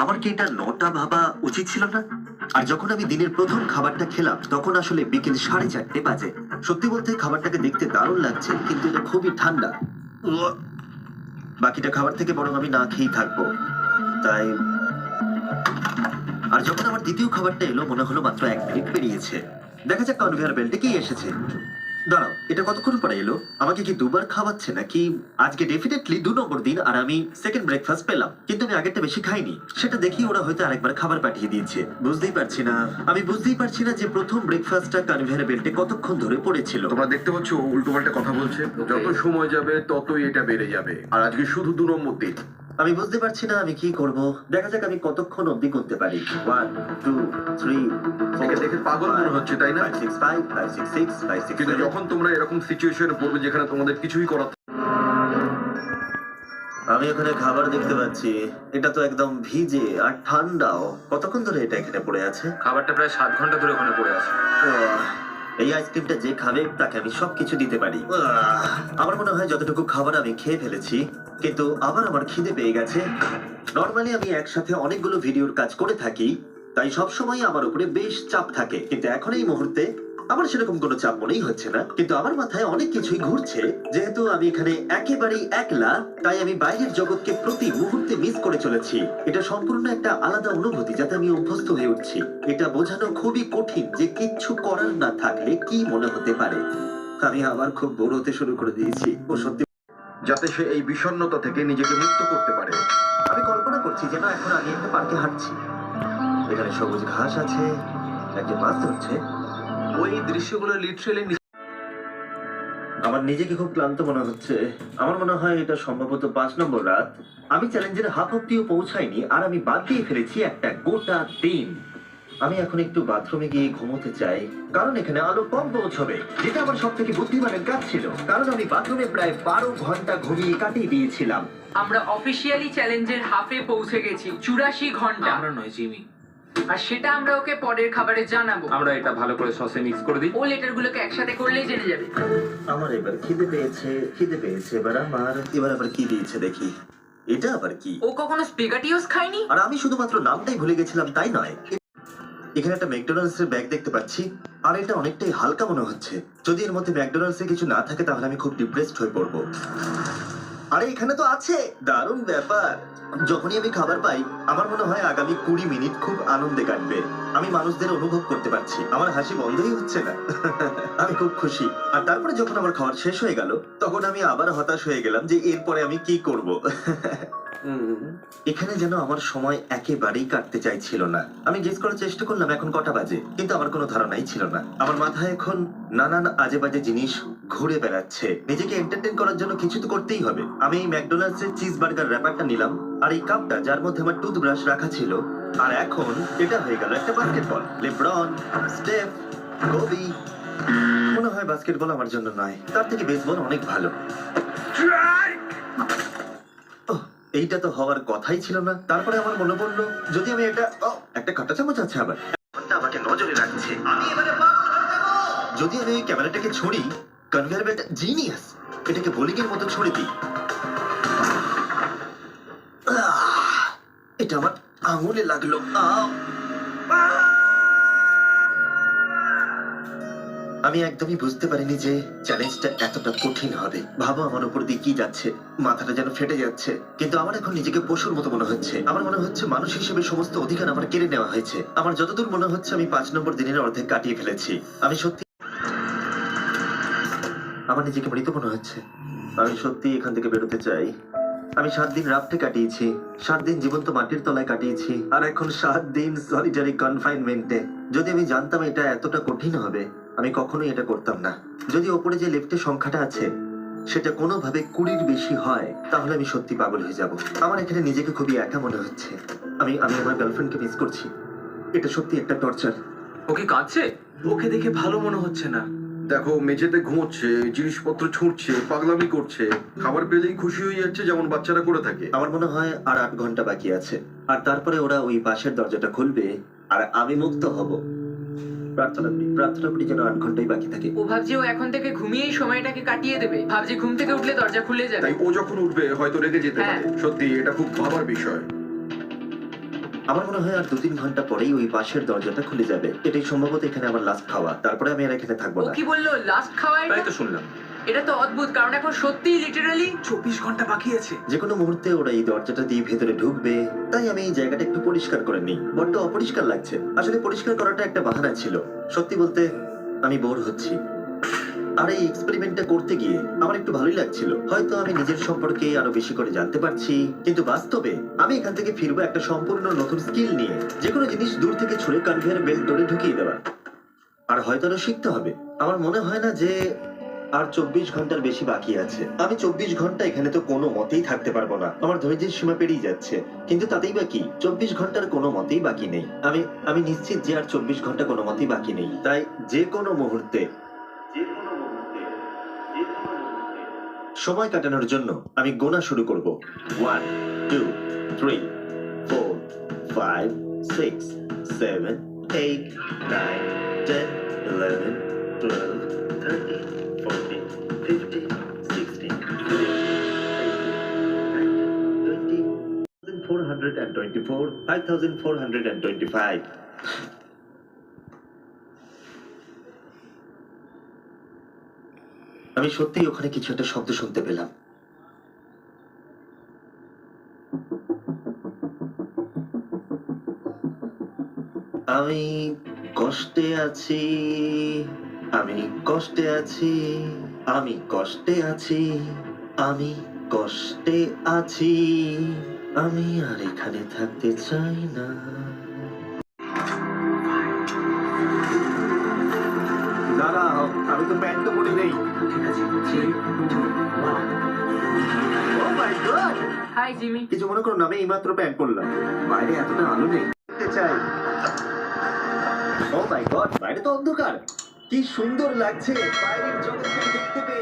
আমার কি এটা 9টা ভাবা উচিত ছিল না? আর যখন আমি দিনের প্রথম খাবারটা খেলাম তখন আসলে বিকেল 4:30 বাজে। সত্যি বলতে খাবারটাকে দেখতে দারুণ লাগছে, কিন্তু এটা খুবই ঠান্ডা। উয়া! বাকিটা খাবার থেকে বরং আমি না খেয়েই থাকবো। তাই আর যখন আমার দ্বিতীয় খাবারটা এলো মনে হলো মাত্র 1 মিনিট পেরিয়েছে। দেখা যাক কনভেয়ার বেল্টে কি এসেছে। দাঁড়াও, এটা কতক্ষণ পরে এলো? আমাকে কি দুবার খাওয়াচ্ছে নাকি? আজকে ডেফিনেটলি 2 নম্বর দিন আর আমি সেকেন্ড ব্রেকফাস্ট পেলাম, কিন্তু আমি আগেরটা বেশি খাইনি। সেটা দেখি ওরা হয়তো আরেকবার খাবার পাঠিয়ে দিয়েছে। বুঝতেই পারছি না যে প্রথম ব্রেকফাস্টটা কনভেয়ার বেল্টে কতক্ষণ ধরে পড়েছিল। তোমরা দেখতে পাচ্ছ উল্টোপাল্টা কথা বলছে। যত সময় যাবে ততই এটা বেড়ে যাবে। আর আজকে শুধু 2 নম্বর দিন। আমি বুঝতে পারছি না আমি কি করব। দেখা যাক আমি কতক্ষণ অবধি করতে পারি। 1 2 3 একে দেখে পাগল মনে হচ্ছে, তাই না? 5 6 5 5 6 6 5 6 কিন্তু যখন তোমরা এরকম সিচুয়েশনে পড়বে যেখানে তোমাদের কিছুই করার আমি এখানে খাবার দেখতে পাচ্ছি। এটা তো একদম ভিজে আর ঠান্ডাও। কতক্ষণ ধরে এটা এখানে পড়ে আছে? খাবারটা প্রায় 7 ঘন্টা ধরে ওখানে পড়ে আছে। এই আইসক্রিমটা যে খাবে তাকে আমি সবকিছু দিতে পারি। আমার মনে হয় যতটুকু খাবার আমি খেয়ে ফেলেছি, কিন্তু আবার আমার খিদে পেয়ে গেছে। নর্মালি আমি একসাথে অনেকগুলো ভিডিওর কাজ করে থাকি, তাই সবসময় আমার উপরে বেশ চাপ থাকে। কিন্তু এখন এই মুহূর্তে আমার সেরকম কোনো চাপ মনেই হচ্ছে না, কিন্তু আমার মাথায় অনেক কিছুই ঘুরছে। যেহেতু আমি এখানে একেবারেই একলা, তাই আমি বাইরের জগৎকে প্রতি মুহূর্তে মিস করে চলেছি। এটা সম্পূর্ণ একটা আলাদা অনুভূতি যাতে আমি অভ্যস্ত হয়ে উঠছি। এটা বোঝানো খুবই কঠিন যে কিচ্ছু করার না থাকলে কি মনে হতে পারে। আমি আবার খুব বোর হতে শুরু করে দিয়েছি। ও সত্যি, যাতে সে এই বিষণ্ণতা থেকে নিজেকে মুক্ত করতে পারে। আমি কল্পনা করছি যেন এখন আমি একটা পার্কে হাঁটছি। এখানে সবুজ ঘাস আছে, একজন মাছ ধরছে। ওই দৃশ্যগুলো লিটারালি আমার নিজেকে খুব ক্লান্ত মনে হচ্ছে। আমার মনে হয় এটা সম্ভবত 5 নম্বর রাত। আমি চ্যালেঞ্জের হাফ অব্দিও পৌঁছাইনি আর আমি বাদ দিয়ে ফেলেছি একটা গোটা দিন। আমি এখন একটু বাথরুমে গিয়ে ঘুমোতে চাই, কারণ এখানে আলো কম পৌঁছবে, যেটা আমার সব থেকে বুদ্ধিমানের কাজ ছিল। কারণ আমি বাথরুমে প্রায় 12 ঘন্টা ঘুমিয়ে কাটিয়ে দিয়েছিলাম। আমরা অফিসিয়ালি চ্যালেঞ্জের হাফে পৌঁছে গেছি, 84 ঘন্টা। আমরা নয় জিমি, আর সেটা আমরা ওকে পরের খাবারে জানাবো। আমরা এটা ভালো করে সসে মিক্স করে দিই। ও লেটারগুলোকে একসাথে করলেই জেনে যাবে। আমার এবার খিদে পেয়েছে। এবার আবার কি দিয়েছে দেখি। এটা আবার কি? ও কখনো স্পেগাটিওস খায়নি। আর আমি শুধুমাত্র নামটাই ভুলে গেছিলাম তাই নয়। এখানে একটা ম্যাকডোনাল্ডস এর ব্যাগ দেখতে পাচ্ছি, আর এটা অনেকটাই হালকা মনে হচ্ছে। যদি এর মধ্যে ম্যাকডোনাল্ডস এর কিছু না থাকে তাহলে আমি খুব ডিপ্রেসড হয়ে পড়বো। আরে এখানে তো আছে, দারুণ ব্যাপার। যখনই আমি খাবার পাই আমার মনে হয় আগামী 20 মিনিট খুব আনন্দে কাটবে। আমি মানুষদের অনুভব করতে পারছি, আমার হাসি বন্ধই হচ্ছে না। আমি খুব খুশি। আর তারপরে যখন আমার খাবার শেষ হয়ে গেল তখন আমি আবার হতাশ হয়ে গেলাম যে এরপরে আমি কি করব। এখানে যেন আমার সময় একেবারেই কাটতে চাইছিল না। আমি গেস করার চেষ্টা করলাম এখন কটা বাজে, কিন্তু আমার কোনো ধারণাই ছিল না। আমার মাথায় এখন নানান আজে বাজে জিনিস ঘুরে বেড়াচ্ছে। নিজেকে এন্টারটেইন করার জন্য কিছু তো করতেই হবে। আমি এই ম্যাকডোনাল্ডস এর চিজ বার্গার র্যাপারটা নিলাম, আর এই কাপটা যার মধ্যে আমার টুথব্রাশ রাখা ছিল। আর এখন এটা হয়ে গেল একটা বাস্কেটবল। LeBron, স্টেফ, Covey. মনে হয় বাস্কেটবল আমার জন্য নয়, তার থেকে বেসবল অনেক ভালো। ওহ, এইটা তো হওয়ার কথাই ছিল না। তারপরে আমার মনে পড়লো যদি আমি একটা কাঁটা চামচ আছে আবার। ব্যাপারটা আমাকে নজরে রাখছে। আমি এবারে পাগল হয়ে যাবো। যদি আমি এই ক্যামেরাটাকে ছুঁড়ি, কনভেয়ার বেল্ট জিনিয়াস, এটাকে বোলিং এর মতো ছুঁড়ে দিই। এটা আমার আঙুলে লাগলো। আমি একদমই বুঝতে পারিনি যে চ্যালেঞ্জটা এতটা কঠিন হবে। ভাবো আমার উপর দিয়ে কি যাচ্ছে, মাথাটা যেন ফেটে যাচ্ছে। কিন্তু আমার এখন নিজেকে পশুর মতো মনে হচ্ছে। আমার মনে হচ্ছে মানুষ হিসেবে সমস্ত অধিকার আমার কেড়ে নেওয়া হয়েছে। আমার যতদূর মনে হচ্ছে আমি 5 নম্বর দিনের অর্ধেক কাটিয়ে ফেলেছি। আমি সত্যি, আমার নিজেকে মৃত মনে হচ্ছে। আমি সত্যি এখান থেকে বেরোতে চাই। আমি 7 দিন রাফটে কাটিয়েছি, 7 দিন জীবন্ত মাটির তলায় কাটিয়েছি, আর এখন 7 দিন সলিটারি কনফাইনমেন্টে। যদি আমি জানতাম এটা এতটা কঠিন হবে আমি কখনোই এটা করতাম না। যদি ওপরে যে লেফটের সংখ্যাটা আছে সেটা কোনোভাবে 20-র বেশি হয় তাহলে আমি সত্যি পাগল হয়ে যাব। আমার এখানে নিজেকে খুবই একা মনে হচ্ছে। আমি আমার গার্লফ্রেন্ডকে মিস করছি। এটা সত্যি একটা টর্চার। ওকে কাঁদছে? ওকে দেখে ভালো মনে হচ্ছে না। দেখো, মেঝেতে ঘুমোচ্ছে, জিনিসপত্র ছুঁড়ছে, পাগলামি করছে, খাবার পেলেই খুশি হয়ে যাচ্ছে যেমন বাচ্চারা করে থাকে। আমার মনে হয় আর 8 ঘন্টা বাকি আছে, আর তারপরে ওরা ওই পাশের দরজাটা খুলবে আর আমি মুক্ত হব। প্রার্থনা করি যেন 8 ঘন্টাই বাকি থাকে। ও ভাবছে ও এখন থেকে ঘুমিয়েই সময়টাকে কাটিয়ে দেবে। ভাবছে ঘুম থেকে উঠলে দরজা খুলে যাবে। তাই ও যখন উঠবে হয়তো রেগে যেতে পারে। সত্যি এটা খুব ভাবার বিষয়। আমার মনে হয় আর 2-3 ঘন্টা পরেই ওই পাশের দরজাটা খুলে যাবে। এটাই সম্ভবত এখানে আমার লাস্ট খাওয়া, তারপরে আমি আর এখানে থাকবো ও না। কি বললো লাস্ট খাওয়া এটা? তাই তো শুনলাম। এটা তো অদ্ভুত, কারণ এখন সত্যিই লিটারালি 24 ঘন্টা বাকি আছে। যে কোনো মুহূর্তে ওরা এই দরজাটা দিয়ে ভেতরে ঢুকবে, তাই আমি এই জায়গাটা একটু পরিষ্কার করে নিই। বড্ড অপরিষ্কার লাগছে। আসলে পরিষ্কার করাটা একটা বাহানা ছিল। সত্যি বলতে আমি বোর হচ্ছি। আর এই এক্সপেরিমেন্টটা করতে গিয়ে আমার একটু ভালোই লাগছিল। হয়তো আমি নিজের সম্পর্কে আরো বেশি করে জানতে পারছি, কিন্তু বাস্তবে আমি এখান থেকে ফিরবো একটা সম্পূর্ণ নতুন স্কিল নিয়ে। যে কোনো জিনিস দূর থেকে ছুঁড়ে কনভেয়ার বেল্ট ধরে ঢুকিয়ে দেওয়া। আর হয়তো আরো শিখতে হবে। আমার মনে হয় না যে আর 24 ঘন্টার বেশি বাকি আছে। আমি 24 ঘন্টা এখানে তো কোনো মতেই থাকতে পারবো না। আমার ধৈর্যের সীমা পেরিয়ে যাচ্ছে। কিন্তু তাতেই বাকি 24 ঘন্টার কোনো মতেই বাকি নেই। আমি নিশ্চিত যে আর 24 ঘন্টা কোনো মতেই বাকি নেই। তাই যে কোনো মুহূর্তে সময় কাটানোর জন্য আমি গোনা শুরু করব। 1 2 3 4 5 6 7 8 9 10 11 12 13 14 15 16 17 424 5425। আমি সত্যিই ওখানে কিছু একটা শব্দ শুনতে পেলাম। আমি কষ্টে আছি, আমি কষ্টে আছি, আমি কষ্টে আছি, আমি কষ্টে আছি, আমি আর এখানে থাকতে চাই না। দাঁড়াও, আমি তো প্যান্ট তো পরে নেই। ঠিক আছে, 3 2 1। ও মাই গড! Hi Jimmy. কিছু মনে করো না, আমি এইমাত্র প্যান্ট পরলাম। বাইরে এতটা আলো নেই। দেখতে চাই। ও মাই গড, বাইরে তো অন্ধকার। কি সুন্দর লাগছে বাইরের জগৎটা দেখতে পেয়ে।